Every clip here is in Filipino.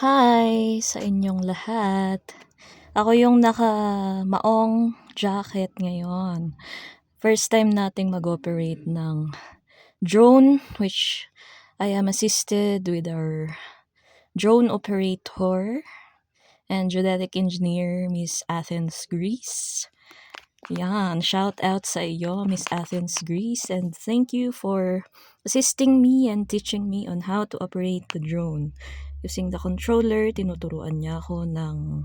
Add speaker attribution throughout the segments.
Speaker 1: Hi sa inyong lahat. Ako yung naka-maong jacket ngayon. First time nating mag-operate ng drone, which I am assisted with our drone operator and geodetic engineer, Miss Athens Greece. Yan, shout out sa iyo, Miss Athens Greece, and thank you for assisting me and teaching me on how to operate the drone. Using the controller, tinuturuan niya ako ng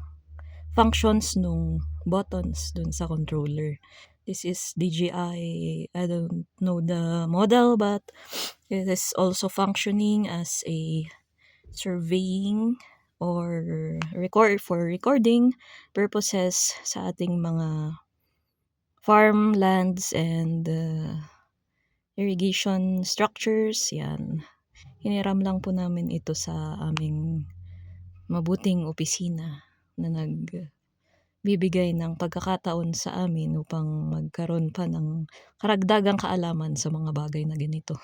Speaker 1: functions nung buttons dun sa controller. This is DJI, I don't know the model, but it is also functioning as a surveying or for recording purposes sa ating mga farmlands and irrigation structures. Yan. Hiniram lang po namin ito sa aming mabuting opisina na nagbibigay ng pagkakataon sa amin upang magkaroon pa ng karagdagang kaalaman sa mga bagay na ganito.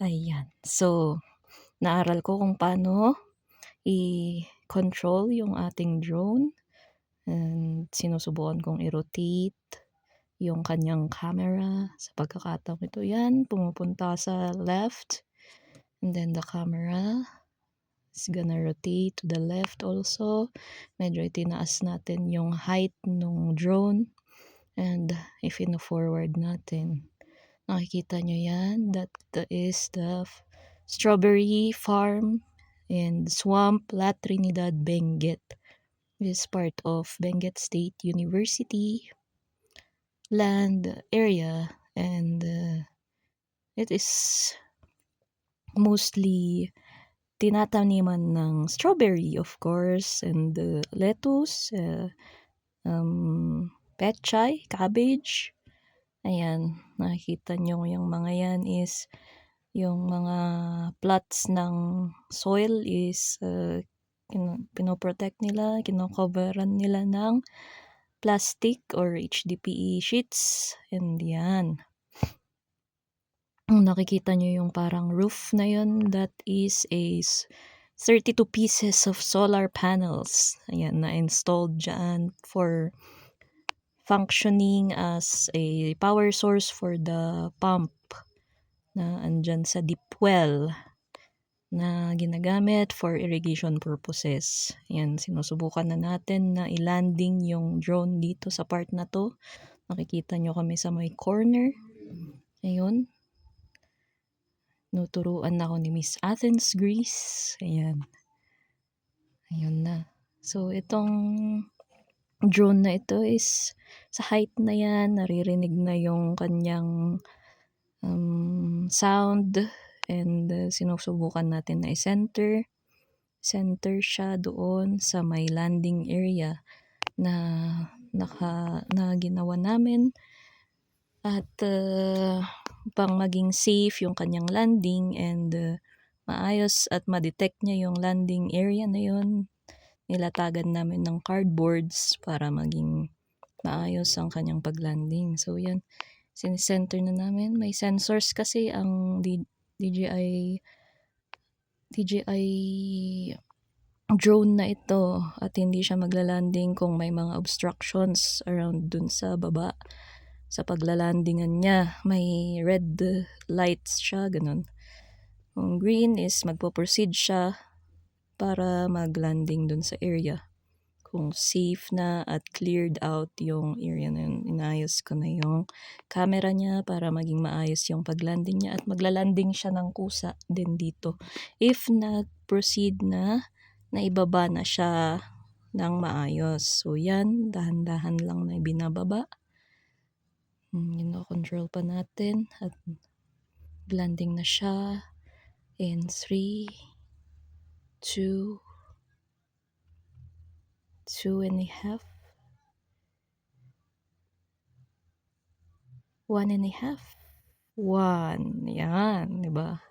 Speaker 1: Ayan. So, naaral ko kung paano i-control yung ating drone. And sinusubukan kong i-rotate yung kanyang camera sa pagkakataong ito. Yan, pumupunta sa left. And then the camera is gonna rotate to the left also. Medyo itinaas natin yung height ng drone. And if ino-forward natin, nakikita nyo yan. That is the strawberry farm and swamp La Trinidad, Benguet. This is part of Benguet State University land area, and it is mostly tinataniman ng strawberry, of course, and lettuce, pechay, cabbage. Ayan, nakikita nyo yung mga yan is yung mga plots ng soil is pinoprotect nila, kinocoveran nila ng plastic or HDPE sheets, and yan. Nakikita nyo yung parang roof na yun, that is a 32 pieces of solar panels. Ayan, na-installed dyan for functioning as a power source for the pump na andyan sa deep well na ginagamit for irrigation purposes. Yan, sinusubukan na natin na i-landing yung drone dito sa part na to. Nakikita nyo kami sa may corner. Ayun. Nuturuan ako ni Miss Athens Greece. Ayan. Ayun na. So, itong drone na ito is sa height na yan, naririnig na yung kanyang sound, and sinusubukan natin na i-center siya doon sa may landing area na ginawa namin, at pang maging safe yung kanyang landing and maayos at ma-detect niya yung landing area na yun, nilatagan namin ng cardboards para maging maayos ang kanyang paglanding. So yan, sinicenter na namin. May sensors kasi ang DJI drone na ito, at hindi siya maglalanding kung may mga obstructions around dun sa baba. Sa paglalandingan niya, may red lights siya, ganun. Kung green is magpo-proceed siya para maglanding dun sa area. Kung safe na at cleared out yung area na yun, inayos ko na yung camera niya para maging maayos yung paglanding niya, at maglalanding siya ng kusa din dito. If nag-proceed na ibaba na siya ng maayos. So yan, dahan-dahan lang na binababa. Control pa natin at landing na siya in 3, 2, 2.5, 1.5, 1. Yan, diba?